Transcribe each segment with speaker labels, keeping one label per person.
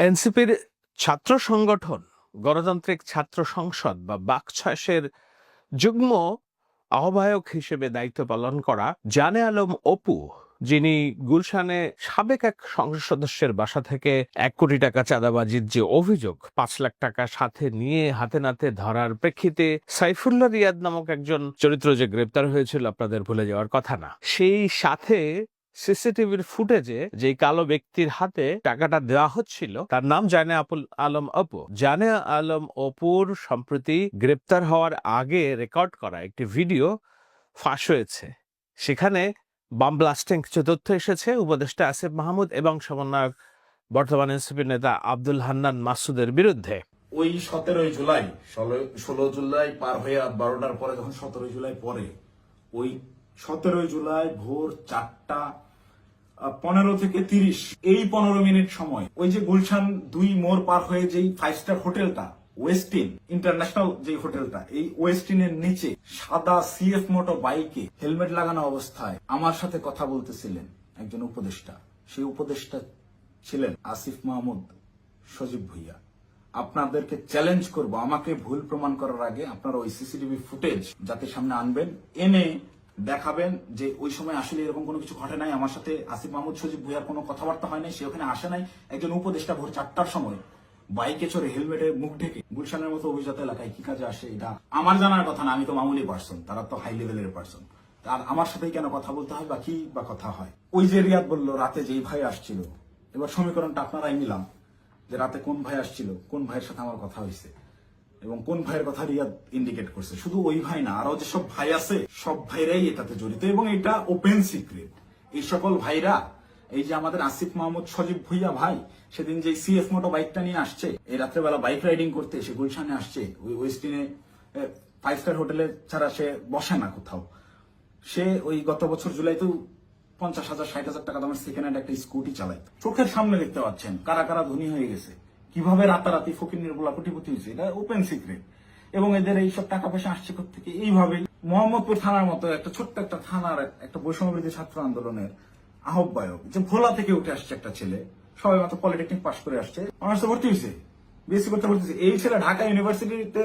Speaker 1: এনসিপির ছাত্র সংগঠন গণতান্ত্রিক ছাত্র সংসদ বা বাকছাসের যুগ্ম আহ্বায়ক হিসেবে দায়িত্ব পালন করা জানে আলম অপু, যিনি গুলশানে সাবেক এক সংসদ সদস্যের বাসা থেকে 1 কোটি টাকা চাঁদাবাজির যে অভিযোগ, 5 লাখ টাকা সাথে নিয়ে হাতে নাতে ধরার প্রেক্ষিতে সাইফুল্লাহ রিয়াদ নামক একজন চরিত্র যে গ্রেপ্তার হয়েছিল আপনাদের ভুলে যাওয়ার কথা না, সেই সাথে সিসিটিভির ফুটেজে যে কালো ব্যক্তির হাতে টাকাটা দেওয়া হচ্ছিল তার নাম জানে আলম অপু। জানে আলম অপুর সম্প্রতি গ্রেপ্তার হওয়ার আগে রেকর্ড করা একটি ভিডিও ফাঁস হয়েছে। সেখানে বাম ব্লাস্টিং কিছু তথ্য এসেছে উপদেষ্টা আসিফ মাহমুদ এবং সমন্বয়ক বর্তমান এনসিপি নেতা আব্দুল হান্নান মাসুদের বিরুদ্ধে।
Speaker 2: ওই 17 জুলাই 16 জুলাই পার হয়ে 12টার পরে যখন 17 জুলাই পরে, ওই 17 জুলাই ভোর 4:15 থেকে 30 এই 15 মিনিট সময় ওই যে গুলশান 2 মোড় পার হয়ে যেই 5 স্টার হোটেলটা ওয়েস্টিন ইন্টারন্যাশনাল যে হোটেলটা, এই ওয়েস্টিনের নিচে সাদা সিএফ মোটো বাইকে হেলমেট লাগানো অবস্থায় আমার সাথে কথা বলতেছিলেন একজন উপদেষ্টা। সেই উপদেষ্টা ছিলেন আসিফ মাহমুদ সজীব ভুইয়া। আপনাদেরকে চ্যালেঞ্জ করব, আমাকে ভুল প্রমাণ করার আগে আপনারা ওই সিসিটিভি ফুটেজ যাতে সামনে আনবেন, এনে দেখাবেন যে ওই সময় আসলে এরকম কোনো কিছু ঘটে নাই। আমার সাথে আসিফ মাহমুদ সজীব ভুইয়ার কোনো কথাবার্তা হয় নাই, সে ওখানে আসে নাই। একজন উপদেষ্টা ভোর 4টার সময় বাইকে চড়ে হেলমেটে মুখ ঢেকে গুলশানের মতো অভিজাত এলাকায় কি কাজে আসে, এটা আমার জানার কথা না। আমি তো মামুলি পার্সন, তারা তো হাই লেভেলের পার্সন। আর আমার সাথেই কেন কথা বলতে হয় বা কি বা কথা হয়? ওই যে রিয়াদ বললো রাতে যেই ভাই আসছিল, এবার সমীকরণটা আপনারাই নিলাম যে রাতে কোন ভাই আসছিল, কোন ভাইয়ের সাথে আমার কথা হয়েছে এবং কোন ভাইয়ের কথা রিয়াদ ইন্ডিকেট করছে। শুধু ওই ভাই না, আরো যেসব ভাই আছে সব ভাইরাই এটাতে জড়িত এবং এটা ওপেন সিক্রেট। এই সকল ভাইরা, এই যে আমাদের আসিফ মাহমুদ সজীব ভুইয়া ভাই সেদিন যে সিএফ মোটো বাইকটা নিয়ে আসছে, এই রাত্রেবেলা বাইক রাইডিং করতে এসে গুলশানে আসছে, ওই ওয়েস্টিনে 5 স্টার হোটেলে ছাড়া সে বসে না কোথাও। সে ওই গত বছর জুলাইতেও 50,000 60,000 টাকা দামের সেকেন্ড হ্যান্ড একটা স্কুটি চালায়। চোখের সামনে দেখতে পাচ্ছেন কারা কারা ধনী হয়ে গেছে, কিভাবে রাতারাতি ফকির বলা কোটিপতি হয়েছে, এটা ওপেন সিক্রেট। এবং এদের এইসব টাকা পয়সা আসছে থেকে এইভাবেই মোহাম্মদপুর থানার মতো একটা ছোট্ট একটা থানার একটা বৈষম্যবিরোধী ছাত্র আন্দোলনের আহ্বায়ক, যে ভোলা থেকে উঠে আসছে একটা ছেলে, সবাই মাত্র পলিটেকনিক পাশ করে আসছে, অনার্সে ভর্তি হয়েছে, বিএসসি করতে ভর্তি হয়েছে। এই ছেলে ঢাকা ইউনিভার্সিটিতে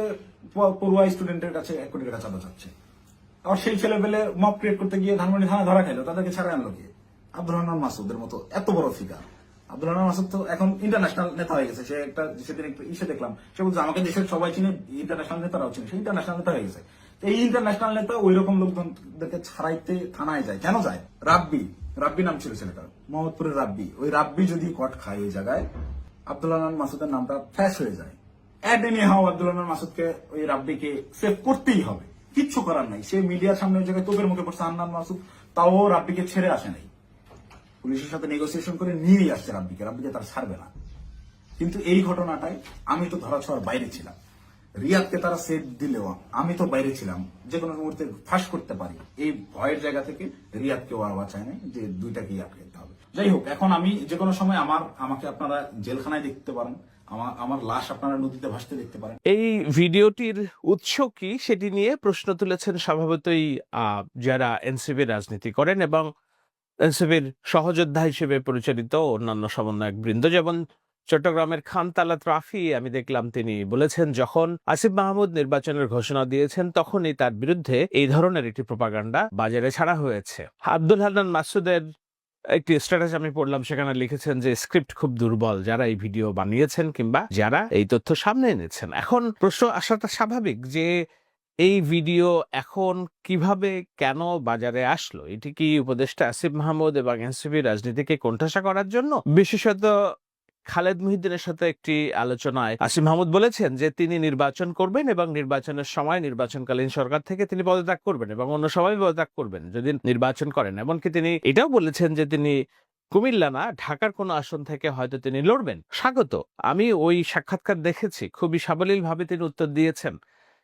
Speaker 2: পড়ুয়া স্টুডেন্টের কাছে 1 কোটি টাকা চাঁদা চাচ্ছে। আর সেই ছেলে পেলে মব ক্রিয়েট করতে গিয়ে ধানমন্ডি থানা ধরা খাইলো, তাদেরকে ছাড়া আনলো কে? আব্দুল হান্নান মাসুদের মতো এত বড় ফিগার। আব্দুল হান্নান মাসুদ তো এখন ইন্টারন্যাশনাল নেতা হয়ে গেছে। সে একটা সেদিন একটু ইসে দেখলাম, সে বলছে আমাকে দেশের সবাই চিনে, ইন্টারন্যাশনাল নেতারাও চিনে, সে ইন্টারন্যাশনাল নেতা হয়ে গেছে। এই ইন্টারন্যাশনাল নেতা ওই রকম লোকজনদেরকে ছাড়াইতে থানায় যায় কেন যায়? রাব্বি নাম ছিল ছেলেটার, মোহাম্মদপুরের রাব্বি। ওই রাব্বি যদি কট খায় ওই জায়গায়, আব্দুল হান্নান মাসুদের নামটা ফ্ল্যাশ হয়ে যায়। আব্দুল হান্নান মাসুদকে ওই রাব্বিকে সেভ করতেই হবে, কিচ্ছু করার নাই। সে মিডিয়ার সামনে ওই জায়গায় তোপের মুখে পড়ছে হান্নান মাসুদ, তাও রাব্বিকে ছেড়ে আসে নাই। পুলিশের সাথে নেগোসিয়েশন করে নিয়েই আসছে রাব্বিকে তার ছাড়বে না। কিন্তু এই ঘটনাটাই আমি তো ধরা ছোঁয়ার বাইরে ছিলাম। রিয়াদকে তারা সেট দিলেও আমি তো বাইরে ছিলাম, যে কোনো মুহূর্তে ফাঁস করতে পারি। এই ভয়ের জায়গা থেকে রিয়াদকেও আর বাঁচায় নাই যে দুইটাকেই আটকাতে হবে। যাই হোক, এখন আমি যে কোনো সময় আমাকে আপনারা জেলখানায় দেখতে পারেন, আমার লাশ আপনারা নদীতে ভাসতে দেখতে পারেন।
Speaker 1: এই ভিডিওটির উৎস কি সেটি নিয়ে প্রশ্ন তুলেছেন স্বভাবতই যারা এনসিপির রাজনীতি করেন এবং এনসিপির সহযোদ্ধা হিসেবে পরিচালিত অন্যান্য সমন্বয়ক বৃন্দ, যেমন চট্টগ্রামের খানতালাত রাফি। আমি দেখলাম তিনি বলেছেন যখন আসিফ মাহমুদ নির্বাচনের ঘোষণা দিয়েছেন তখনই তার বিরুদ্ধে এই ধরনের একটি প্রপাগান্ডা বাজারে ছাড়া হয়েছে। আব্দুল হান্নান মাসুদের একটি স্ট্যাটাস আমি পড়লাম, সেখানে লিখেছেন যে স্ক্রিপ্ট খুব দুর্বল যারা এই ভিডিও বানিয়েছেন কিংবা যারা এই তথ্য সামনে এনেছেন। এখন প্রশ্ন আসাটা স্বাভাবিক যে এই ভিডিও এখন কিভাবে কেন বাজারে আসলো? এটি কি উপদেষ্টা আসিফ মাহমুদ এবং এনসিপি রাজনীতিকে কোণঠাসা করার জন্য? বিশেষত খালেদ মুহিউদ্দিনের সাথে একটি আলোচনায় আসিফ মাহমুদ বলেছেন যে তিনি নির্বাচন করবেন এবং নির্বাচনের সময় নির্বাচনকালীন সরকার থেকে তিনি পদত্যাগ করবেন এবং অন্য সবাই পদত্যাগ করবেন যদি নির্বাচন করেন। এমনকি তিনি এটাও বলেছেন যে তিনি কুমিল্লা না ঢাকার কোনো আসন থেকে হয়তো তিনি লড়বেন। স্বাগত, আমি ওই সাক্ষাৎকার দেখেছি, খুবই সাবলীল ভাবে তিনি উত্তর দিয়েছেন।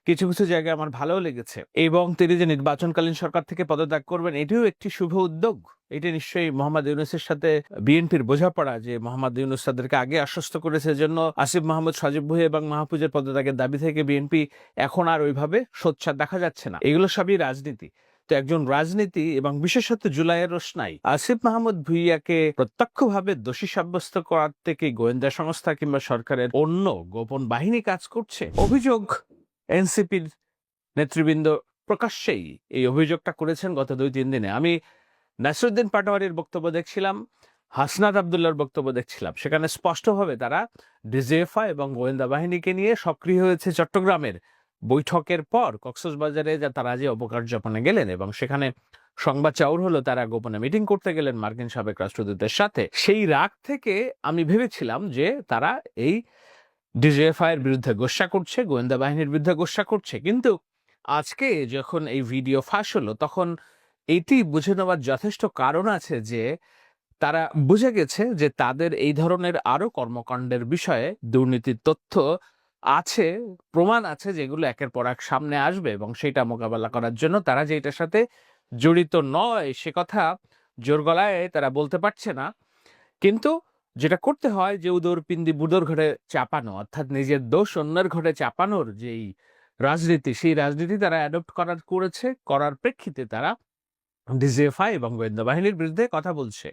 Speaker 1: কিছু কিছু জায়গায় আমার ভালোও লেগেছে এবং তিনি যে নির্বাচনকালীন সরকার থেকে পদত্যাগ করবেন এটিও একটি শুভ উদ্যোগ। এটি নিশ্চয়ই মোহাম্মদ ইউনূসের সাথে বিএনপির বোঝাপড়া যে মোহাম্মদ ইউনূস তাদেরকে আগে আশ্বস্ত করেছে, জন্য আসিফ মাহমুদ সজীব ভুইয়া এবং মাহফুজের পদত্যাগের দাবি থেকে বিএনপি এখন আর ওইভাবে সোচ্চার দেখা যাচ্ছে না। এগুলো সবই রাজনীতি। তো একজন রাজনীতি এবং বিশেষত জুলাইয়ের রোশনাই আসিফ মাহমুদ ভুঁইয়াকে প্রত্যক্ষভাবে দোষী সাব্যস্ত করার থেকে গোয়েন্দা সংস্থা কিংবা সরকারের অন্য গোপন বাহিনী কাজ করছে। অভিযোগ এনসিপির নেতৃবৃন্দ প্রকাশ্যেই এই অভিযোগটা করেছেন গত 2-3 দিনে। আমি নাসিরুদ্দিন পাটোয়ারির বক্তব্য দেখছিলাম, হাসনাত আব্দুল্লাহর বক্তব্য দেখছিলাম, সেখানে স্পষ্টভাবে তারা ডিজিএফআই এবং গোয়েন্দা বাহিনীকে নিয়ে সক্রিয় হয়েছে। চট্টগ্রামের বৈঠকের পর কক্সবাজারে তারা যে অবকার্যাপনে গেলেন এবং সেখানে সংবাদ চাউর হলো তারা গোপনে মিটিং করতে গেলেন মার্কিন সাবেক রাষ্ট্রদূতের সাথে। সেই রাগ থেকে আমি ভেবেছিলাম যে তারা এই ডিজিএফআই এর বিরুদ্ধে গোস্বা করছে, গোয়েন্দা বাহিনীর বিরুদ্ধে গোস্বা করছে। কিন্তু আজকে যখন এই ভিডিও ফাঁস হলো তখন এটি বুঝে নেওয়ার যথেষ্ট কারণ আছে যে তারা বুঝে গেছে যে তাদের এই ধরনের আরো কর্মকাণ্ডের বিষয়ে দুর্নীতির তথ্য আছে, প্রমাণ আছে, যেগুলো একের পর এক সামনে আসবে এবং সেটা মোকাবেলা করার জন্য তারা যে এটার সাথে জড়িত নয় সে কথা জোর গলায় তারা বলতে পারছে না। কিন্তু যেটা করতে হয় যে উদর পিন্দি বুদর ঘরে চাপানো, অর্থাৎ নিজের দোষ অন্যের ঘরে চাপানোর যেই রাজনীতি, সেই রাজনীতি তারা অ্যাডপ্ট করার প্রেক্ষিতে তারা ডিজিএফআই এবং গোয়েন্দা বাহিনীর বিরুদ্ধে কথা বলছে।